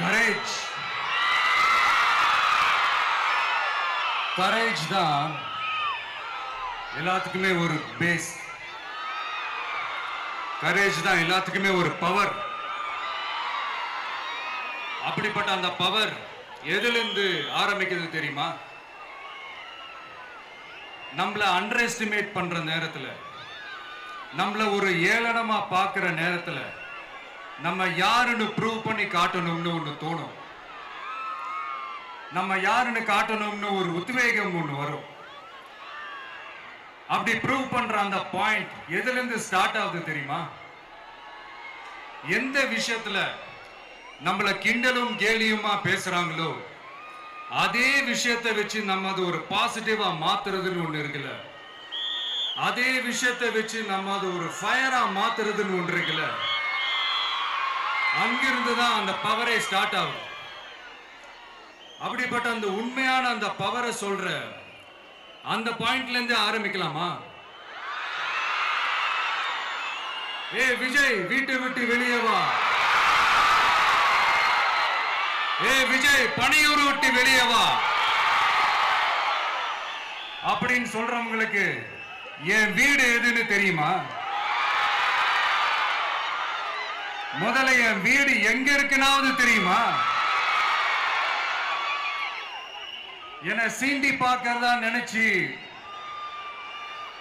Courage courage தான் எல்லாத்துக்குமே ஒரு பேஸ். கரேஜ் தான் எல்லாத்துக்குமே ஒரு பவர். அப்படிப்பட்ட அந்த பவர் எதிலிருந்து ஆரம்பிக்கிறது தெரியுமா? நம்மள அண்டர் எஸ்டிமேட் பண்ற நேரத்துல, நம்மள ஒரு ஏளனமா பார்க்கிற நேரத்துல, நம்ம யாருன்னு ப்ரூவ் பண்ணி காட்டணும்னு ஒண்ணு தோணும். நம்ம யாருன்னு காட்டணும்னு ஒரு உத்வேகம் ஒண்ணு வரும். அப்படி ப்ரூவ் பண்ற அந்த பாயிண்ட் எதுல இருந்து ஸ்டார்ட் ஆகுது தெரியுமா? எந்த விஷயத்துல நம்மள கிண்டலும் கேலியுமா பேசுறாங்களோ அதே விஷயத்தை வச்சு நம்ம அது ஒரு பாசிட்டிவா மாத்துறதுன்னு ஒண்ணு இருக்குல்ல, அதே விஷயத்தை வச்சு நம்ம அது ஒரு ஃபயரா மாத்துறதுன்னு ஒன்று இருக்குல்ல, அங்கிருந்து தான் அந்த பவரே ஸ்டார்ட் ஆகும். அப்படிப்பட்ட அந்த உண்மையான அந்த பவரை சொல்ற அந்த பாயிண்ட்ல இருந்து ஆரம்பிக்கலாமா? ஏ விஜய், வீட்டை விட்டு வெளியே வா. ஏ விஜய், பணியூர் விட்டு வெளியே வா அப்படின்னு சொல்றவங்களுக்கு என் வீடு எதுன்னு தெரியுமா? முதல்ல என் வீடு எங்க இருக்குனாவது தெரியுமா? என சீண்டி பார்க்கறதா நினைச்சு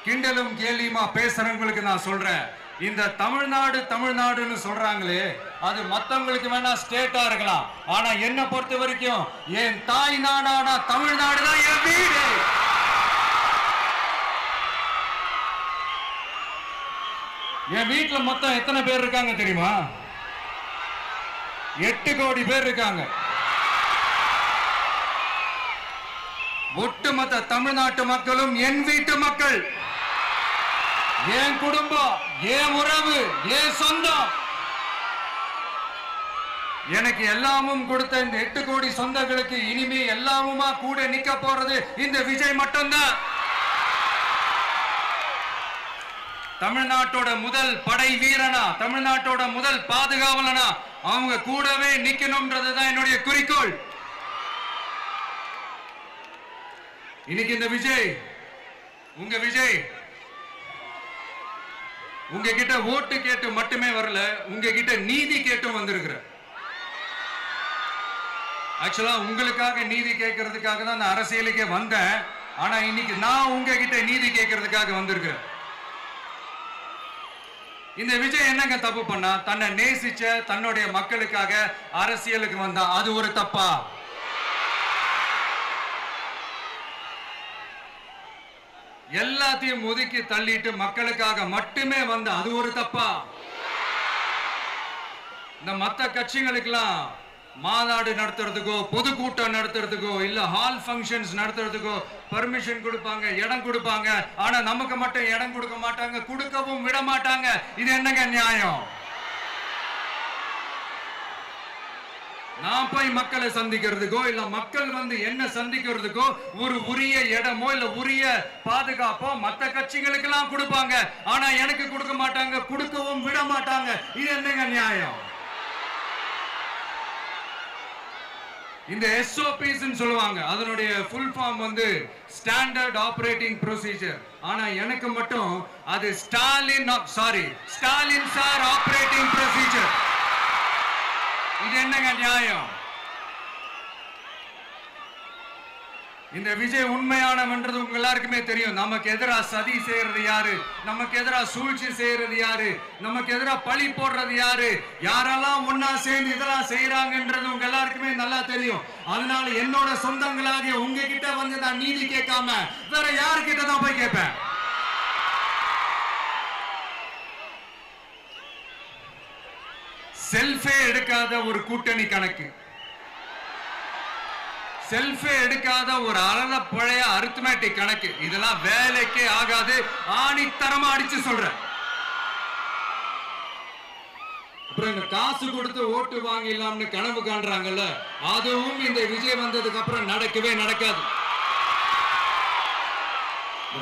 கிண்டலும் கேலியுமா பேசுறவங்களுக்கு நான் சொல்றேன், இந்த தமிழ்நாடு தமிழ்நாடுன்னு சொல்றாங்களே, அது மத்தவங்களுக்கு வேணா ஸ்டேட்டா இருக்கலாம், ஆனா என்ன பொறுத்த வரைக்கும் என் தாய் நாடான தமிழ்நாடு தான் என் வீடு. என் வீட்டுல மொத்தம் எத்தனை பேர் இருக்காங்க தெரியுமா? 8 கோடி பேர் இருக்காங்க. ஒட்டுமொத்த தமிழ்நாட்டு மக்களும் என் வீட்டு மக்கள், என் குடும்பம், என் உறவு, என் சொந்தம். எனக்கு எல்லாமும் கொடுத்த இந்த 8 கோடி சொந்தங்களுக்கு இனிமே எல்லாமுமா கூட நிக்க போறது இந்த விஜய் மட்டும்தான். தமிழ்நாட்டோட முதல் படை வீரனா, தமிழ்நாட்டோட முதல் பாதுகாவலனா அவங்க கூடவே நிக்கணும்ன்றதுதான் என்னுடைய குறிக்கோள். இன்னைக்கு இந்த விஜய், உங்க விஜய் உங்ககிட்ட ஓட்டு கேட்டு மட்டுமே வரல, உங்ககிட்ட நீதி கேட்டும் வந்திருக்கிற. ஆக்சுவலா உங்களுக்காக நீதி கேட்கறதுக்காக தான் நான் அரசியலுக்கே வந்தேன். ஆனா இன்னைக்கு நான் உங்ககிட்ட நீதி கேட்கறதுக்காக வந்திருக்கிறேன். இந்த விஜய் என்னங்க தப்பு பண்ணா? தன்னை நேசிச்ச தன்னுடைய மக்களுக்காக அரசியலுக்கு வந்தா அது ஒரு தப்பா? எல்லாத்தையும் ஒதுக்கி தள்ளிட்டு மக்களுக்காக மட்டுமே வந்த அது ஒரு தப்பா? இந்த மத்த கட்சிகளுக்கெல்லாம் மாநாடு நடத்துறதுக்கோ பொதுக்கூட்டம் நடத்துறதுக்கோ இல்ல ஹால் ஃபங்க்ஷன்ஸ் நடத்துறதுக்கோ பர்மிஷன் கொடுப்பாங்க, இடம் கொடுப்பாங்க. ஆனா நமக்கு மட்டும் இடம் கொடுக்க மாட்டாங்க, கொடுக்கவும் விட மாட்டாங்க. இது என்னங்க நியாயம்? நான் போய் மக்களை சந்திக்கிறதுக்கோ இல்ல மக்கள் வந்து என்ன சந்திக்கிறதுக்கோ ஒரு உரிய இடமோ இல்ல உரிய பாதுகாப்போ மத்த கட்சிகளுக்கு எல்லாம் கொடுப்பாங்க. ஆனா எனக்கு கொடுக்க மாட்டாங்க, கொடுக்கவும் விட மாட்டாங்க. இது என்னங்க நியாயம்? இந்த SOPs சொல்லுவாங்க, அதனுடைய ஃபுல் ஃபார்ம் வந்து ஸ்டாண்டர்ட் ஆபரேட்டிங் ப்ரொசீஜர். ஆனா எனக்கு மட்டும் அது ஸ்டாலின் சார் ஆபரேட்டிங் ப்ரொசீஜர். இது என்னங்க நியாயம்? இந்த விஜய் உண்மையானவன்றது உங்க எல்லாருக்குமே தெரியும். நமக்கு எதிராக சதி செய்யறது யாரு, நமக்கு எதிராக சூழ்ச்சி செய்யறது யாரு, நமக்கு எதிராக பழி போடுறது யாரு, யாரெல்லாம் ஒன்னா சேர்ந்து இதெல்லாம் செய்யறாங்கன்றது உங்க எல்லாருக்குமே நல்லா தெரியும். அதனால என்னோட சொந்தங்களாகிய உங்ககிட்ட வந்து நான் நீதி கேட்காம வேற யாருக்கிட்ட தான் போய் கேட்பேன்? செல்ஃபே எடுக்காத ஒரு கூட்டணி கணக்கு, செல்ஃபே எடுக்காத ஒரு அறத பழைய அரித்மெட்டிக் கணக்கு, இதெல்லாம் வேலைக்கே ஆகாது. ஆணித்தரமா அடிச்சு சொல்றேன். அப்புறம் இந்த காசு கொடுத்து ஓட்டு வாங்கிடலாம்னு கனவு காண்றாங்கல்ல, அதுவும் இந்த விஜய் வந்ததுக்கு அப்புறம் நடக்கவே நடக்காது.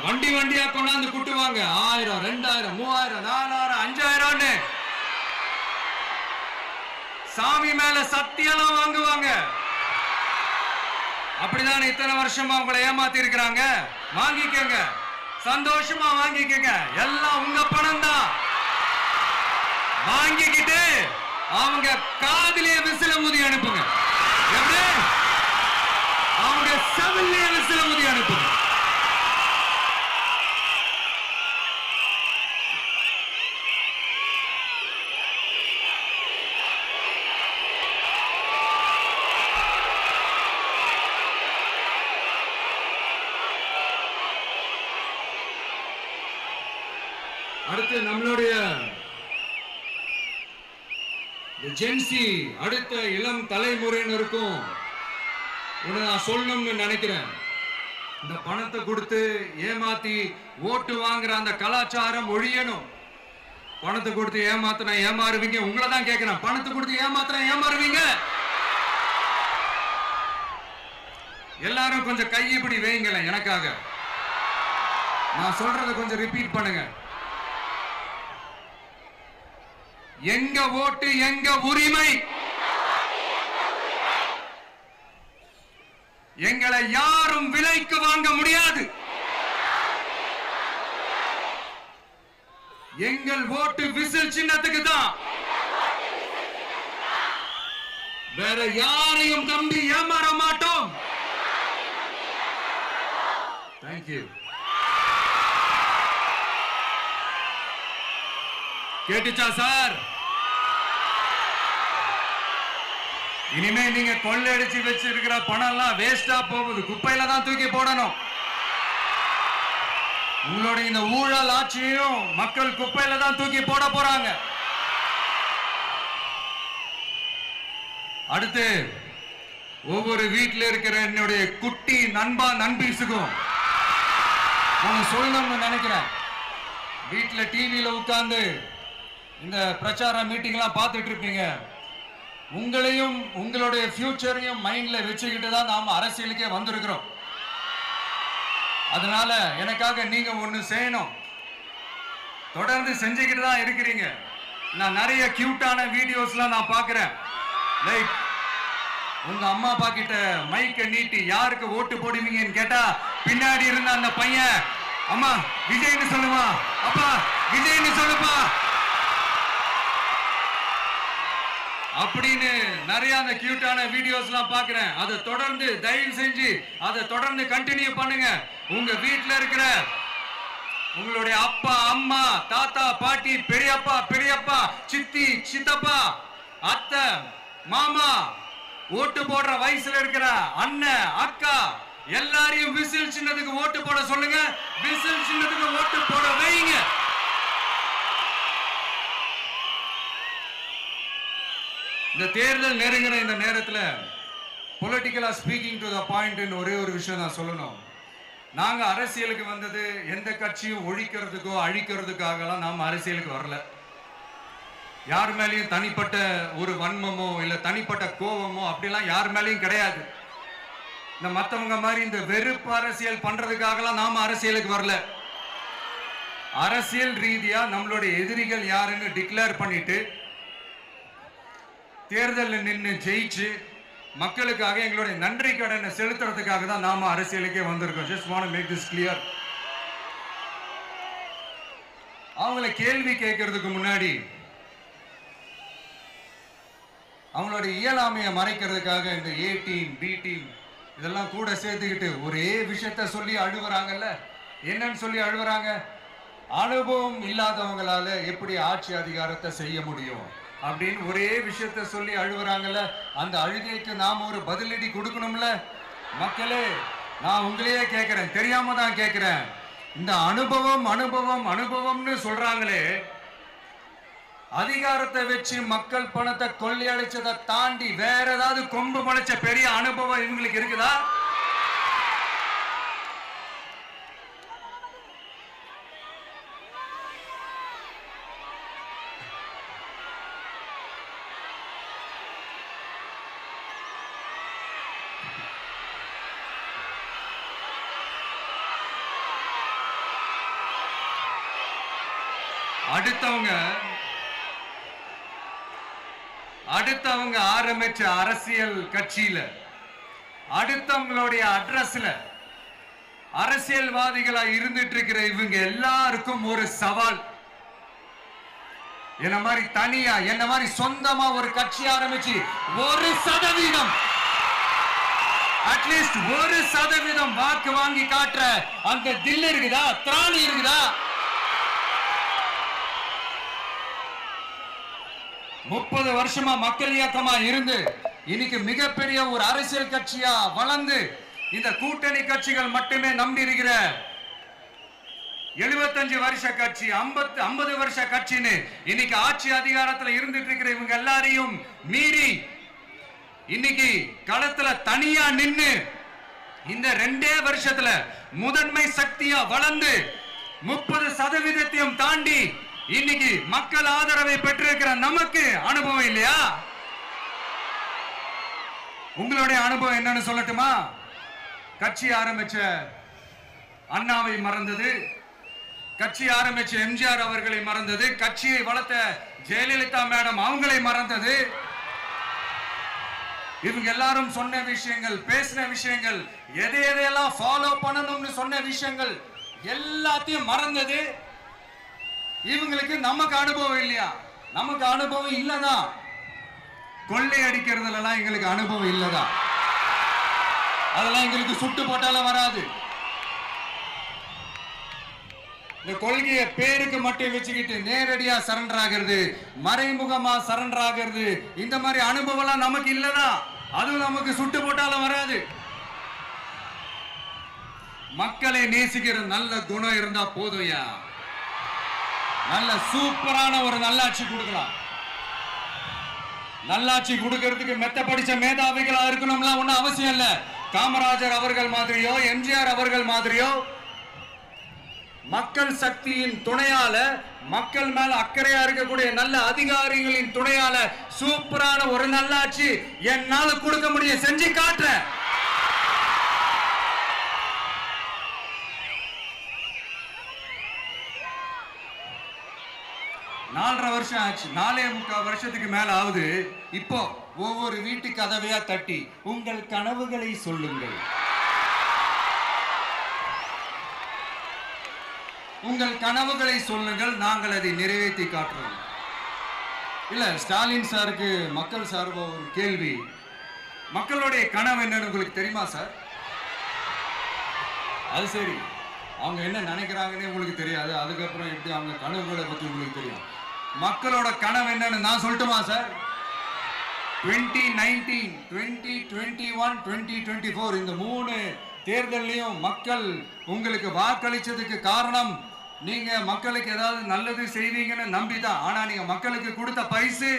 வண்டி வண்டியா கொண்டாந்து குட்டுவாங்க. 1000, 2000, 3000, 4000, 5000. சாமி மேல சத்தியெல்லாம் வாங்குவாங்க. அப்படிதான் இத்தனை வருஷமா உங்களை ஏமாத்தி இருக்கிறாங்க. வாங்கிக்கங்க, சந்தோஷமா வாங்கிக்கங்க. எல்லாம் உங்க பணம் தான். வாங்கிக்கிட்டு அவங்க காதிலே விசில ஊதி அனுப்புங்க. எப்படி? அவங்க செவிலே விசில ஊதி அனுப்புங்க. அடுத்து நம்மளுடைய ஜென்சி அடுத்த இளம் தலைமுறையினருக்கும் ஒன்று நான் சொல்லணும்னு நினைக்கிறேன். இந்த பணத்தை கொடுத்து ஏமாத்தி ஓட்டு வாங்குற அந்த கலாச்சாரம் ஒழியணும். பணத்தை கொடுத்து ஏமாத்தினா ஏமாறுவீங்க. உங்களை தான் கேட்கிறேன், பணத்தை கொடுத்து ஏமாத்தினா ஏமாறுவீங்க? எல்லாரும் கொஞ்சம் கையப்படி வைங்களேன் எனக்காக. நான் சொல்றதை கொஞ்சம் ரிப்பீட் பண்ணுங்க. எங்க ஓட்டு எங்க உரிமை. எங்களை யாரும் விலைக்கு வாங்க முடியாது. எங்கள் ஓட்டு விசில் சின்னத்துக்கு தான். வேற யாரையும் நம்பி ஏமாற மாட்டோம். தேங்க்யூ. கேட்டுச்சா சார்? இனிமே நீங்க கொள்ளையடிச்சு வச்சிருக்கிற பணம் எல்லாம் வேஸ்டா போகுது. குப்பையில தான் தூக்கி போடணும். உங்களுடைய இந்த ஊழல் ஆட்சியும் மக்கள் குப்பையில தான் தூக்கி போட போறாங்க. அடுத்து ஒவ்வொரு வீட்டில் இருக்கிற என்னுடைய குட்டி நண்பா நண்பீஸுக்கும் நான் சொல்லணும்னு நினைக்கிறேன். வீட்டில் டிவியில உட்கார்ந்து இந்த பிரச்சார மீட்டிங் எல்லாம் பார்த்துட்டு இருப்பீங்க. உங்களையும் உங்களுடைய ஃபியூச்சரையும் மைண்ட்ல வச்சுக்கிட்டு தான் நாம அரசியலுக்கே வந்திருக்கிறோம். அதனால எனக்காக நீங்க ஒண்ணு செய்யணும். தொடர்ந்து செஞ்சுக்கிட்டு தான் இருக்கிறீங்க. நான் நிறைய கியூட்டான வீடியோஸ்லாம் நான் பார்க்கிறேன். லைக் உங்க அம்மா அப்பா கிட்ட மைக்க நீட்டி யாருக்கு ஓட்டு போடுவீங்கன்னு கேட்டா பின்னாடி இருந்த அந்த பையன், அம்மா விஜய்னு சொல்லுவா, அப்பா விஜய்னு சொல்லுப்பா அப்படின்னு நிறைய அந்த கியூட்டான வீடியோஸ்லாம் பார்க்கிறேன். அதை தொடர்ந்து தயவு செஞ்சு அதை தொடர்ந்து கண்டினியூ பண்ணுங்க. உங்க வீட்டில் இருக்கிற உங்களுடைய அப்பா அம்மா தாத்தா பாட்டி பெரியப்பா பெரியப்பா சித்தி சித்தப்பா அத்தை மாமா ஓட்டு போடுற வயசுல இருக்கிற அண்ணன் அக்கா எல்லாரையும் விசில் சின்னத்துக்கு ஓட்டு போட சொல்லுங்க. விசில் சின்னத்துக்கு ஓட்டு போட வைங்க. இந்த தேர்தல் நெருங்கிற இந்த நேரத்தில் பொலிட்டிக்கலா ஸ்பீக்கிங் டு த பாயிண்ட் ஒரே ஒரு விஷயம் நான் சொல்லணும். நாங்க அரசியலுக்கு வந்தது எந்த கட்சியும் ஒழிக்கிறதுக்கோ அழிக்கிறதுக்காகலாம் நாம அரசியலுக்கு வரல. யார் மேலேயும் தனிப்பட்ட ஒரு வன்மமோ இல்ல தனிப்பட்ட கோபமோ அப்படிலாம் யார் மேலேயும் கிடையாது. இந்த மற்றவங்க மாதிரி இந்த வெறுப்பு அரசியல் பண்றதுக்காகலாம் நாம அரசியலுக்கு வரல. அரசியல் ரீதியா நம்மளுடைய எதிரிகள் யாருன்னு டிக்ளேர் பண்ணிட்டு தேர்தலில் நின்று ஜெயிச்சு மக்களுக்காக எங்களுடைய நன்றி கடனை செலுத்துறதுக்காக தான் நாம அரசியலுக்கே வந்திருக்கோம். Just want to make this clear. அவங்கள கேள்வி கேட்கறதுக்கு முன்னாடி அவங்களுடைய இயலாமையை மறைக்கிறதுக்காக இந்த ஏ டீம் பி டீம் இதெல்லாம் கூட சேர்த்துக்கிட்டு ஒரே விஷயத்த சொல்லி அழுவுறாங்கல்ல. என்னன்னு சொல்லி அழுவுறாங்க? அனுபவம் இல்லாதவங்களால எப்படி ஆட்சி அதிகாரத்தை செய்ய முடியும் அப்படின்னு ஒரே விஷயத்த சொல்லி அழுவுறாங்கல்ல. அந்த அழுகைக்கு நாம ஒரு பதிலடி கொடுக்கணும்ல. மக்களே, நான் உங்களையே கேட்கிறேன், தெரியாம தான் கேட்கிறேன். இந்த அனுபவம் அனுபவம் அனுபவம்னு சொல்றாங்களே, அதிகாரத்தை வச்சு மக்கள் பணத்தை கொள்ளையடிச்சதை தாண்டி வேற ஏதாவது கொம்பு முளைச்ச பெரிய அனுபவம் இவங்களுக்கு இருக்குதா? அடுத்தவங்க ஆரம்பிச்ச அரசியல் கட்சியில, அடுத்தவங்களுடைய அட்ரஸ்ல அரசியல்வாதிகளா இருந்துட்டு இருக்கிற இவங்க எல்லாருக்கும் ஒரு சவால். என்ன மாதிரி தனியா, என்ன மாதிரி சொந்தமா ஒரு கட்சி ஆரம்பிச்சு 1% அட்லீஸ்ட் 1% வாக்கு வாங்கி காட்டுற அந்த தில் இருக்குதா, திராணி இருக்குதா? 30 வருஷமா மக்கள் இயக்கமா இருந்து இன்னைக்கு மிகப்பெரிய ஒரு அரசியல் கட்சியா வளர்ந்து இந்த கூட்டணி கட்சிகள் மட்டுமே நம்பி இருக்கிற 75 வருஷ கட்சி, 50 வருஷ கட்சின்னு இன்னைக்கு ஆட்சி அதிகாரத்துல இருந்துட்டு இருக்கிற இவங்க எல்லாரையும் மீறி இன்னைக்கு களத்துல தனியா நின்னு இந்த 2 வருஷத்துல முதன்மை சக்தியா வளர்ந்து 30% தாண்டி இன்னைக்கு மக்கள் ஆதரவை பெற்றிருக்கிற நமக்கு அனுபவம் இல்லையா? உங்களுடைய அனுபவம் என்னன்னு சொல்லட்டுமா? கட்சி ஆரம்பிச்ச அண்ணாவை மறந்தது, கட்சி ஆரம்பிச்ச எம்ஜிஆர் அவர்களை மறந்தது, கட்சியை வளர்த்த ஜெயலலிதா மேடம் அவங்களை மறந்தது. இவங்க எல்லாரும் சொன்ன விஷயங்கள், பேசின விஷயங்கள், எதையெல்லாம் ஃபாலோ பண்ணணும்னு சொன்ன விஷயங்கள் எல்லாத்தையும் மறந்தது. இவங்களுக்கு நமக்கு அனுபவம் இல்லையா? நமக்கு அனுபவம் இல்லதான். கொள்ளை அடிக்கிறதுல எல்லாம் எங்களுக்கு அனுபவம் இல்லதான். அதெல்லாம் எங்களுக்கு சுட்டு போட்டாலும் வராது. இந்த கொள்கையை பேருக்கு மட்டும் வச்சுக்கிட்டு நேரடியா சரண்டர் ஆகிறது, மறைமுகமா சரண்டர் ஆகிறது, இந்த மாதிரி அனுபவம் நமக்கு இல்லதான். அதுவும் நமக்கு சுட்டு போட்டாலும் வராது. மக்களை நேசிக்கிற நல்ல குணம் இருந்தா போதும்யா. நல்ல சூப்பரான ஒரு நல்லாட்சி கொடுக்கலாம். நல்லாட்சி கொடுக்கிறதுக்கு மெத்த படிச்ச மேதாவிகளா இருக்கணும்லாம் ஒன்னும் அவசியம் இல்ல. காமராஜர் அவர்கள் மாதிரியோ, எம்ஜிஆர் அவர்கள் மாதிரியோ மக்கள் சக்தியின் துணையால, மக்கள் மேல அக்கறையா இருக்கக்கூடிய நல்ல அதிகாரிகளின் துணையால சூப்பரான ஒரு நல்லாட்சி என்னால கொடுக்க முடியும், செஞ்சு காட்டுறேன். நாலரை வருஷம் ஆச்சு, 4.25 வருஷத்துக்கு மேல ஆகுது. இப்போ ஒவ்வொரு வீட்டு கதவையா தட்டி உங்கள் கனவுகளை சொல்லுங்கள், உங்கள் கனவுகளை சொல்லுங்கள், நாங்கள் அதை நிறைவேற்றி காட்டுறோம். இல்ல, ஸ்டாலின் சாருக்கு மக்கள் சார்பா ஒரு கேள்வி. மக்களுடைய கனவு என்னன்னு உங்களுக்கு தெரியுமா சார்? அது சரி, அவங்க என்ன நினைக்கிறாங்கன்னு உங்களுக்கு தெரியாது, அதுக்கப்புறம் எப்படி அவங்க கனவுகளை பத்தி உங்களுக்கு தெரியும். மக்களோட கனவு என்னன்னு நான் சொல்லட்டுமா சார்? 2019, 2021, 2024 இந்த 3 தேர்தலையும் மக்கள் உங்களுக்கு வாக்களிச்சதுக்கு காரணம் நீங்க மக்களுக்கு ஏதாவது நல்லது செய்வீங்கன்னு நம்பிதான். ஆனா நீங்க மக்களுக்கு கொடுத்த பரிசு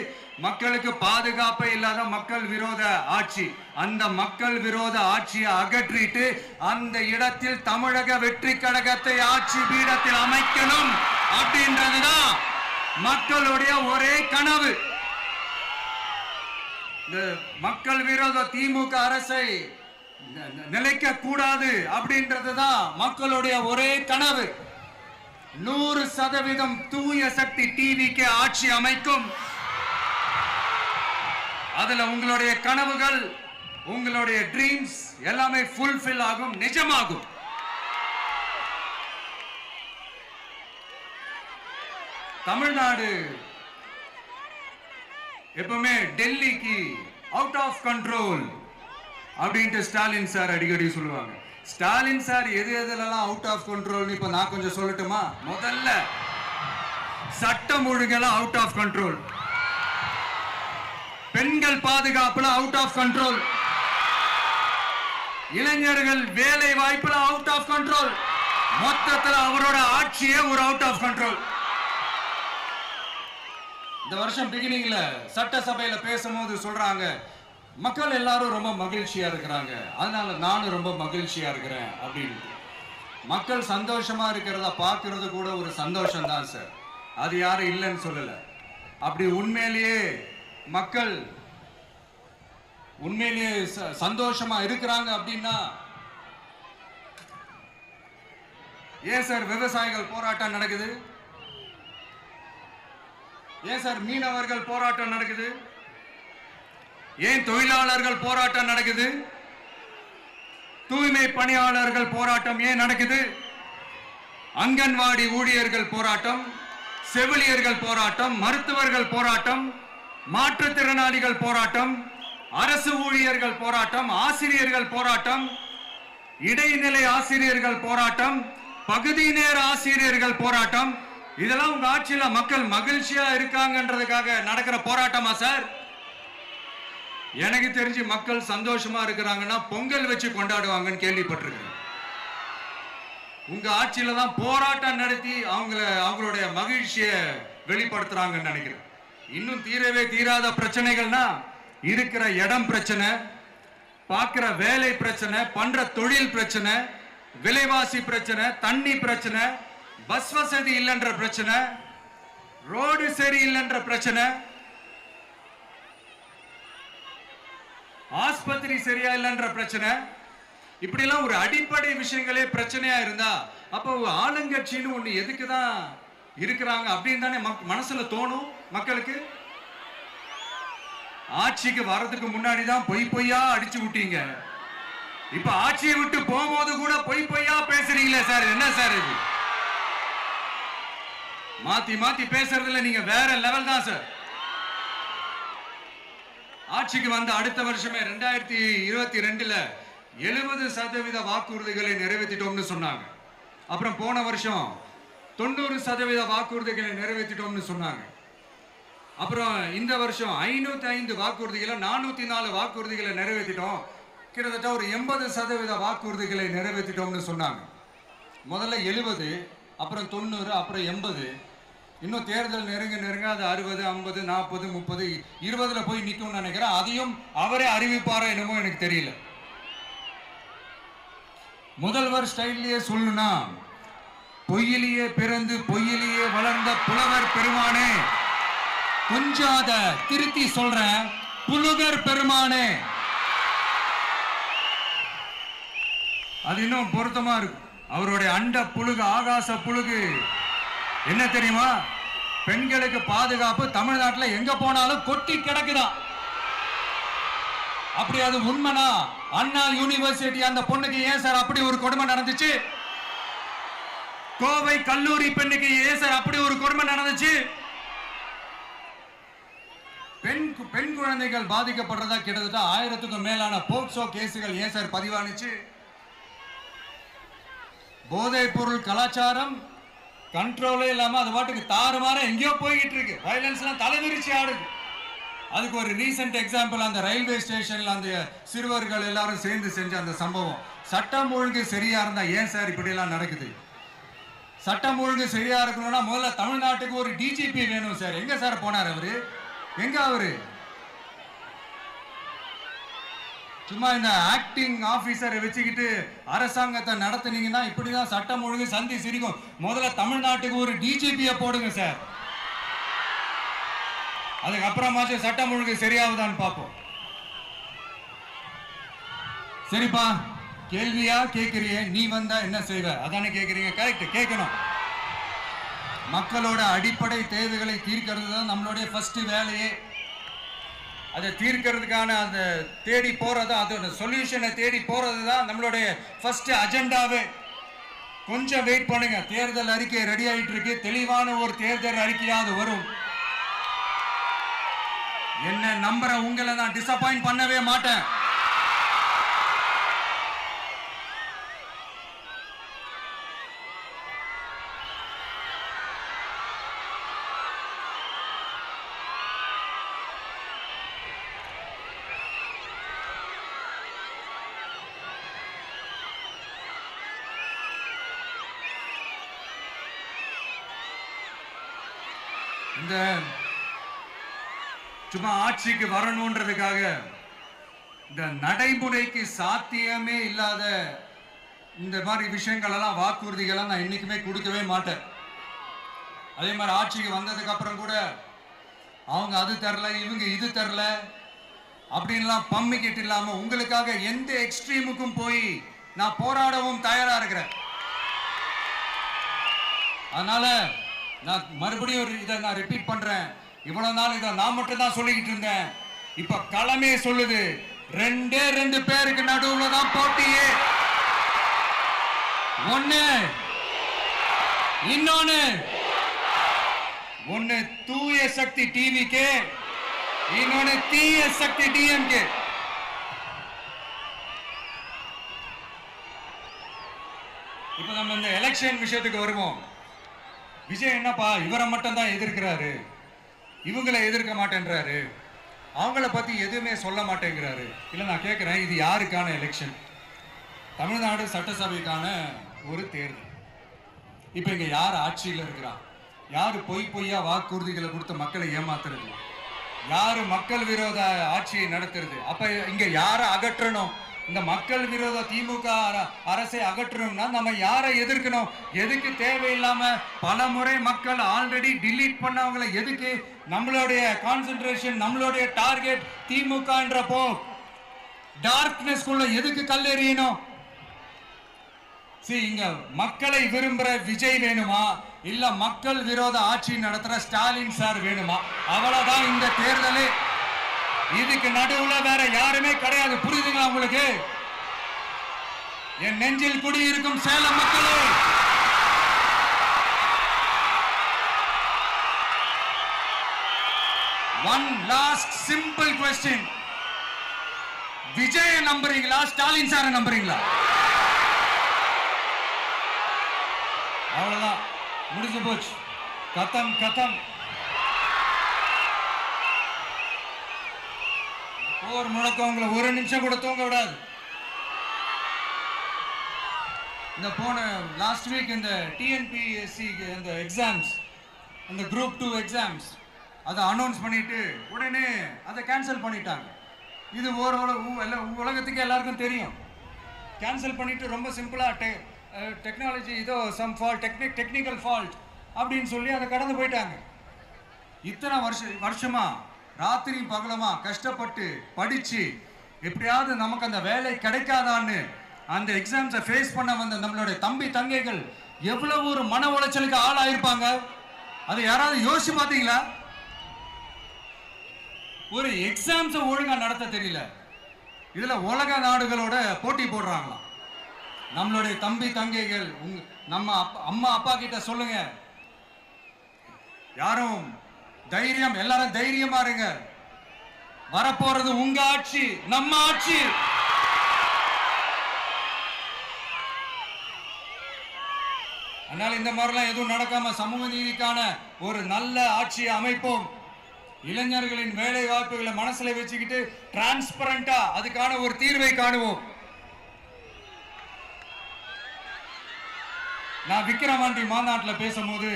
மக்களுக்கு பாதுகாப்பே இல்லாத மக்கள் விரோத ஆட்சி. அந்த மக்கள் விரோத ஆட்சியை அகற்றிட்டு அந்த இடத்தில் தமிழக வெற்றி கழகத்தை ஆட்சி பீடத்தில் அமைக்கணும் அப்படின்றதுதான் மக்களுடைய ஒரே கனவு. இந்த மக்கள் விரோத திமுக அரசை நிலைக்க கூடாது அப்படின்றதுதான் மக்களுடைய ஒரே கனவு. 100% தூய சக்தி டிவிக்கு ஆட்சி அமைக்கும். அதுல உங்களுடைய கனவுகள், உங்களுடைய ட்ரீம்ஸ் எல்லாமே ஃபுல்ஃபில் ஆகும், நிஜமாகும். தமிழ்நாடு எப்பவுமே டெல்லிக்கு அவுட் ஆஃப் கண்ட்ரோல் அப்படின்ட்டு ஸ்டாலின் சார் அடிக்கடி சொல்லுவாங்க. ஸ்டாலின் சார் எது எதுலாம் அவுட் ஆஃப் கண்ட்ரோல் இப்ப நான் கொஞ்சம் சொல்லட்டுமா? முதல்ல சட்டம் ஒழுங்கெல்லாம் அவுட் ஆஃப் கண்ட்ரோல், பெண்கள் பாதுகாப்புல அவுட் ஆஃப் கண்ட்ரோல், இளைஞர்கள் வேலை வாய்ப்புல அவுட் ஆஃப் கண்ட்ரோல், மொத்தத்தில் அவரோட ஆட்சியே ஒரு அவுட் ஆஃப் கண்ட்ரோல். இந்த வருஷம் பிகினிங்ல சட்டசபையில பேசும்போது சொல்றாங்க, மக்கள் எல்லாரும் ரொம்ப மகிழ்ச்சியா இருக்கிறாங்க, அதனால நானும் ரொம்ப மகிழ்ச்சியா இருக்கிறேன் அப்படின்னு. மக்கள் சந்தோஷமா இருக்கிறத பார்க்கறது கூட ஒரு சந்தோஷம் தான் சார், அது யாரும் இல்லைன்னு சொல்லல. அப்படி உண்மையிலேயே மக்கள் உண்மையிலேயே சந்தோஷமா இருக்கிறாங்க அப்படின்னா ஏன் சார் விவசாயிகள் போராட்டம் நடக்குது? ஏன் சார் மீனவர்கள் போராட்டம் நடக்குது? ஏன் தொழிலாளர்கள் போராட்டம் நடக்குது? தூய்மை பணியாளர்கள் போராட்டம் ஏன் நடக்குது? அங்கன்வாடி ஊழியர்கள் போராட்டம், செவிலியர்கள் போராட்டம், மருத்துவர்கள் போராட்டம், மாற்றுத்திறனாளிகள் போராட்டம், அரசு ஊழியர்கள் போராட்டம், ஆசிரியர்கள் போராட்டம், இடைநிலை ஆசிரியர்கள் போராட்டம், பகுதி நேர ஆசிரியர்கள் போராட்டம். இதெல்லாம் உங்க ஆட்சியில மக்கள் மகிழ்ச்சியா இருக்காங்கன்றதுக்காக நடக்கிற போராட்டமா சார்? எனக்கு தெரிஞ்சு மக்கள் சந்தோஷமா இருக்கிறாங்கன்னா பொங்கல் வச்சு கொண்டாடுவாங்கன்னு கேள்விப்பட்டிருக்கேன். உங்க ஆட்சியில தான் போராட்டம் நடத்தி அவங்களுடைய மகிழ்ச்சியை வெளிப்படுத்துறாங்கன்னு நினைக்கிறேன். இன்னும் தீரவே தீராத பிரச்சனைகள்னா இருக்கிற இடம் பிரச்சனை, பார்க்கிற வேலை பிரச்சனை, பண்ற தொழில் பிரச்சனை, விலைவாசி பிரச்சனை, தண்ணி பிரச்சனை, பஸ் வசதி இல்லைன்ற பிரச்சனை, ரோடு சரி இல்லைன்ற பிரச்சனை, ஆஸ்பத்திரி சரியா இல்லைன்ற பிரச்சனை. இப்படி எல்லாம் ஒரு அடிப்படை விஷயங்களே பிரச்சனையா இருந்தா அப்போ ஆளுங்கட்சின்னு ஒண்ணு எதுக்குதான் இருக்கிறாங்க அப்படின்னு தானே மனசுல தோணும் மக்களுக்கு. ஆட்சிக்கு வர்றதுக்கு முன்னாடி தான் பொய்யா அடிச்சு விட்டீங்க. இப்ப ஆட்சியை விட்டு போகும்போது கூட பொய்யா பேசுறீங்களே சார், என்ன சார் இது? மாத்தி மாத்தி பேசுறதுல நீங்க வேற லெவல் தான் சார். ஆட்சிக்கு வந்த அடுத்த வருஷமே 2022ல 70% வாக்குறுதிகளை நிறைவேற்றிட்டோம்னு சொன்னாங்க. அப்புறம் போன வருஷம் 90% வாக்குறுதிகளை நிறைவேற்றிட்டோம்னு சொன்னாங்க. அப்புறம் இந்த வருஷம் 505 வாக்குறுதிகளை 404 வாக்குறுதிகளை நிறைவேற்றிட்டோம். கிட்டத்தட்ட ஒரு 80% வாக்குறுதிகளை நிறைவேற்றிட்டோம்னு சொன்னாங்க. முதல்ல 70, அப்புறம் 90, அப்புறம் 80. இன்னும் தேர்தல் நெருங்க அது 60, 50, 40, 30, 20ல போய் நிற்கும்னு நினைக்கிறேன். அதையும் அவரே அறிவிப்பாரோ என்னமோ எனக்கு தெரியல. முதல்வர் ஸ்டைல்லையே சொல்லணும்னா, பொய்யிலேயே பிறந்து பொய்யிலேயே வளர்ந்த புலவர் பெருமானே, கொஞ்சம் அத திருத்தி சொல்றேன், புலுகர் பெருமானே. அது இன்னும் பொருத்தமா இருக்கும். அவருடைய அண்ட புழுகு, ஆகாச புழுகு என்ன தெரியுமா? பெண்களுக்கு பாதுகாப்பு தமிழ்நாட்டில் எங்க போனாலும் கொட்டி கிடக்குதான். அப்படி அது உண்மைனா அண்ணா யூனிவர்சிட்டி அந்த பொண்ணுக்கு ஏன் சார் அப்படி ஒரு கொடுமை நடந்துச்சு? கோவை கல்லூரி பெண்ணுக்கு ஏன் சார் அப்படி ஒரு கொடுமை நடந்துச்சு? பெண் குழந்தைகள் பாதிக்கப்படுறதா கிட்டத்தட்ட 1000க்கும் மேலான போக்சோ கேசுகள் ஏன் சார் பதிவானுச்சு? போதைப் பொருள் கலாச்சாரம் கண்ட்ரோலே இல்லாம அது பாட்டுக்கு தாறுமாற எங்கேயோ போய்கிட்டு இருக்கு. வயலன்ஸ் எல்லாம் தலைவிரிச்சு ஆடுது. அதுக்கு ஒரு ரீசெண்ட் எக்ஸாம்பிள் அந்த ரயில்வே ஸ்டேஷன்ல அந்த சிறுவர்கள் எல்லாரும் சேர்ந்து செஞ்ச அந்த சம்பவம். சட்டம் ஒழுங்கு சரியா இருந்தா ஏன் சார் இப்படி எல்லாம் நடக்குது? சட்டம் ஒழுங்கு சரியா இருக்கணும்னா முதல்ல தமிழ்நாட்டுக்கு ஒரு டிஜிபி வேணும் சார். எங்க சார் போனார் அவரு? எங்க அவரு? சும்மா இந்த ஆக்டிங் ஆபீசரை வச்சுக்கிட்டு அரசாங்கத்தை நடத்துனீங்கன்னா இப்படிதான் சட்டம் ஒழுங்கு சந்தி சிரிக்கும். முதல்ல தமிழ்நாட்டுக்கு ஒரு டிஜிபியை போடுங்க சார். அதுக்கப்புறமாச்சும் சட்டம் ஒழுங்கு சரியாகுதான்னு பார்ப்போம். சரிப்பா, கேள்வியா கேட்கிறியே, நீ வந்தா என்ன செய்வ அதானே கேட்கறீங்க. கரெக்ட், கேட்கணும். மக்களோட அடிப்படை தேவைகளை தீர்க்கிறது தான் நம்மளுடைய ஃபர்ஸ்ட் வேலையே. அதை தீர்க்கிறதுக்கான அந்த தேடி போறது, அதோட சொல்யூஷனை தேடி போறது தான் நம்மளுடைய ஃபர்ஸ்ட் அஜெண்டாவே. கொஞ்சம் வெயிட் பண்ணுங்க, தேர்தல் அறிக்கை ரெடி ஆயிட்டு இருக்கு. தெளிவான ஒரு தேர்தல் அறிக்கையாவது வரும். என்ன நம்புற உங்களை நான் டிசப்பாயிண்ட் பண்ணவே மாட்டேன். இந்த சும்மா ஆட்சிக்கு வரணும்ன்றதுக்காக இந்த நடைமுறைக்கு சாத்தியமே இல்லாத இந்த மாதிரி விஷயங்கள் எல்லாம், வாக்குறுதிகளை நான் என்னைக்குமே கொடுக்கவே மாட்டேன். அதே மாதிரி ஆட்சிக்கு வந்ததுக்கு அப்புறம் கூட அவங்க அது தரல, இவங்க இது தரல அப்படின்லாம் பம்மிக்கிட்டு இல்லாம உங்களுக்காக எந்த எக்ஸ்ட்ரீமுக்கும் போய் நான் போராடவும் தயாரா இருக்கிறேன். அதனால நான் மறுபடியும் இதை நான் ரிப்பீட் பண்றேன். இவ்வளவு நாள் இதை நான் மட்டும் தான் சொல்லிக்கிட்டு இருந்தேன். இப்ப களமே சொல்லுது, ரெண்டே ரெண்டு பேருக்கு நடுவுல தான் போட்டியே. ஒண்ணு இன்னொன்னு ஒண்ணு தூய சக்தி டிவிக்கு, இன்னொன்னு தீய சக்தி டிஎம்கே. இப்ப நம்ம இந்த எலெக்ஷன் விஷயத்துக்கு வருவோம். விஜய் என்னப்பா இவரை மட்டும் தான் எதிர்க்கிறாரு, இவங்களை எதிர்க்க மாட்டேன்றாரு, அவங்கள பத்தி எதுவுமே சொல்ல மாட்டேங்கிறாரு. இல்ல நான் கேட்கிறேன், இது யாருக்கான எலெக்ஷன்? தமிழ்நாடு சட்டசபைக்கான ஒரு தேர்தல். இப்ப இங்க யார் ஆட்சியில் இருக்கிறா? யாரு பொய்யா வாக்குறுதிகளை கொடுத்து மக்களை ஏமாத்துறது? யாரு மக்கள் விரோத ஆட்சியை நடத்துறது? அப்ப இங்க யாரை அகற்றணும்? இந்த மக்கள் விரோத திமுக அரசை அகற்றணும்னா நம்ம யாரை எதிர்க்கணும்? எதுக்கு தேவையில்லாம பல முறை மக்கள் ஆல்ரெடி டிலீட் பண்ணவங்களை எதுக்கு நம்மளுடைய கான்சென்ட்ரேஷன், நம்மளுடைய டார்கெட் திமுகன்றப்போ டார்க்னஸ் குள்ள எதுக்கு கல்லெறியணும்? இங்க மக்களை விரும்புற விஜய் வேணுமா, இல்ல மக்கள் விரோத ஆட்சி நடத்துற ஸ்டாலின் சார் வேணுமா? அவ்வளவுதான் இந்த தேர்தல். இதுக்கு நடுவுல வேற யாருமே கிடையாது. புரியுதுங்களா உங்களுக்கு? என் நெஞ்சில் குடியிருக்கும் சேலம் மக்களே, one last simple question. Vijay நம்புறீங்களா, ஸ்டாலின் சார் நம்புறீங்களா? அவ்வளவுதான், முடிஞ்சு போச்சு. கதம் கதம். போர் முழக்கம் உங்களை ஒரு நிமிஷம் கூட தூங்க விடாது. இந்த போன லாஸ்ட் வீக் இந்த டிஎன்பிஎஸ்சி இந்த எக்ஸாம்ஸ், இந்த குரூப் 2 எக்ஸாம்ஸ் அதை அனௌன்ஸ் பண்ணிட்டு உடனே அதை கேன்சல் பண்ணிட்டாங்க. இது உலகத்துக்கு எல்லாருக்கும் தெரியும். கேன்சல் பண்ணிட்டு ரொம்ப சிம்பிளா டெக்னாலஜி ஏதோ சம் ஃபால்ட், டெக்னிக்கல் ஃபால்ட் அப்படின்னு சொல்லி அதை கடந்து போயிட்டாங்க. இத்தனை வருஷமா ராத்திரி பகலமா கஷ்டப்பட்டு படிச்சு எப்படியாவது நமக்கு அந்த வேலை கிடைக்காதான்னு அந்த எக்ஸாம்ஸை ஃபேஸ் பண்ண வந்த நம்மளுடைய தம்பி தங்கைகள் எவ்வளவு ஒரு மன உளைச்சலுக்கு ஆளாயிருப்பாங்க. அதை யாராவது யோசிச்சு பார்த்தீங்களா? ஒரு எக்ஸாம்ஸை ஒழுங்கா நடத்த தெரியல, இதுல உலக நாடுகளோட போட்டி போடுறாங்களாம். நம்மளுடைய தம்பி தங்கைகள் நம்ம அம்மா அப்பா கிட்ட சொல்லுங்க, யாரும் தைரியம், எல்லாரும் தைரியமா இருங்க. வரப்போறது உங்க ஆட்சி, நம்ம ஆட்சி. அதனால இந்த மாதிரிலாம் எதுவும் நடக்காம சமூக நீதிக்கான ஒரு நல்ல ஆட்சியை அமைப்போம். இளைஞர்களின் வேலை வாய்ப்புகளை மனசுல வச்சுக்கிட்டு டிரான்ஸ்பரண்டா அதுக்கான ஒரு தீர்வை காணுவோம். நான் விக்கிரவாண்டி மாநாட்டில் பேசும்போது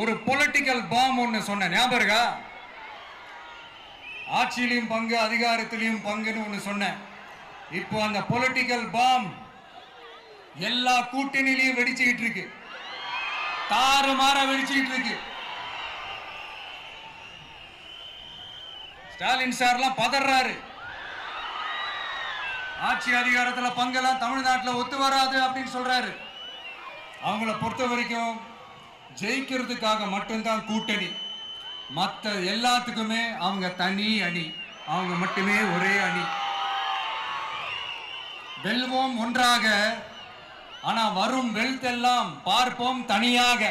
ஒரு பொலிட்டிக்கல் பாம் ஒன்று சொன்னேன், ஞாபகம் இருக்கா? ஆட்சியிலையும் பங்கு, அதிகாரத்திலையும் பங்குன்னு ஒன்று சொன்னேன். இப்போ அந்த பொலிட்டிக்கல் பாம் எல்லா கூட்டணியிலையும் வெடிச்சுக்கிட்டு இருக்கு, தாறுமாற வெடிச்சுக்கிட்டு இருக்கு. ஸ்டாலின் சார்லாம் பதறாரு, ஆட்சி அதிகாரத்துல பங்கெல்லாம் தமிழ்நாட்டில் ஒத்து வராது அப்படின்னு சொல்றாரு. அவங்கள பொறுத்த வரைக்கும் ஜெயிக்கிறதுக்காக மட்டும்தான் கூட்டணி, மற்ற எல்லாத்துக்குமே அவங்க தனி அணி, அவங்க மட்டுமே ஒரே அணி. வெல்வோம் ஒன்றாக, ஆனா வரும் வெல்த் எல்லாம் பார்ப்போம் தனியாக.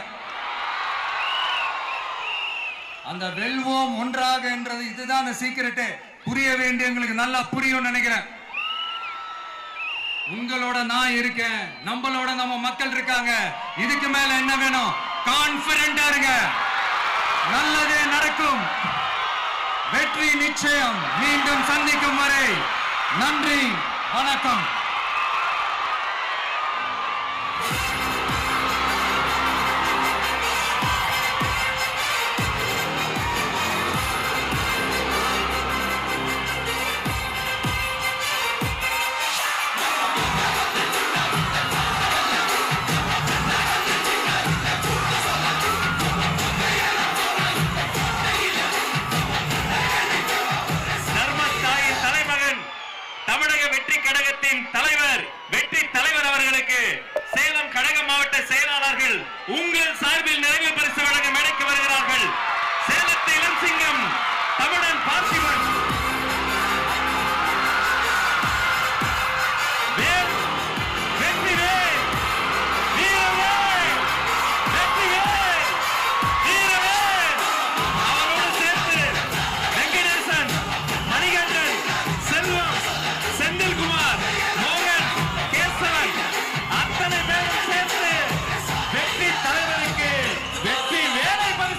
அந்த வெல்வோம் ஒன்றாக என்றது இதுதான் சீக்கிரட்டே. புரிய வேண்டியவங்களுக்கு நல்லா புரியும் நினைக்கிறேன். உங்களோட நான் இருக்கேன், நம்மளோட நம்ம மக்கள் இருக்காங்க. இதுக்கு மேல என்ன வேணும்? கான்பிடென்டா இருங்க, நல்லதே நடக்கும், வெற்றி நிச்சயம். மீண்டும் சந்திக்கும் வரை நன்றி, வணக்கம். தமிழக வெற்றி கழகத்தின்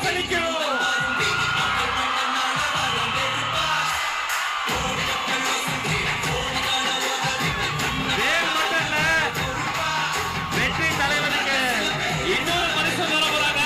வாக்களிக்கிறோம். வெற்றி தலைவனுக்கு இன்னொரு பரிசு தர போறாங்க.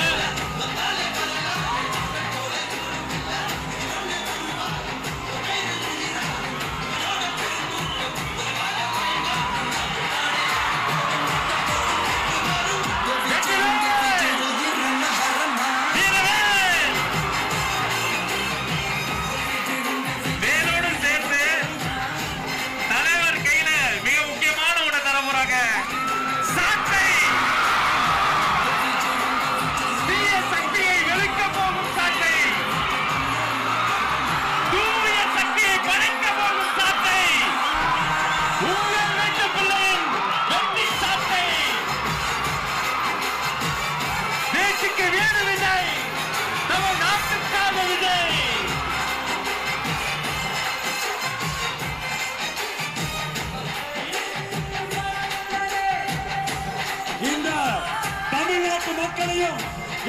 தமிழ்நாட்டு மக்களையும்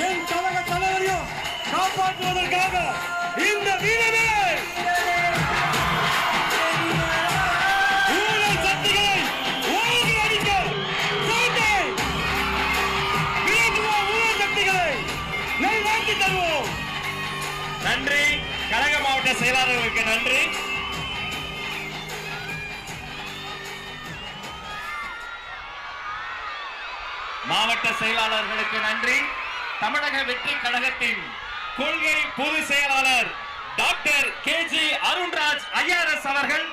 என் கழக தலைவரையும் காப்பாற்றுவதற்காக இந்த வீரமே ஊழல் சக்திகளை ஓங்கி அடிக்க ஊழல் சக்திகளை நல்வாழ்த்தி தருவோம். நன்றி. கழக மாவட்ட செயலாளர்களுக்கு நன்றி. மாவட்ட செயலாளர்களுக்கு நன்றி. தமிழக வெற்றி கழகத்தின் கொள்கை பொதுச் செயலாளர் டாக்டர் KG அருண்ராஜ் IRS அவர்கள்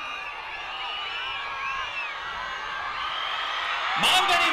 மாங்கனி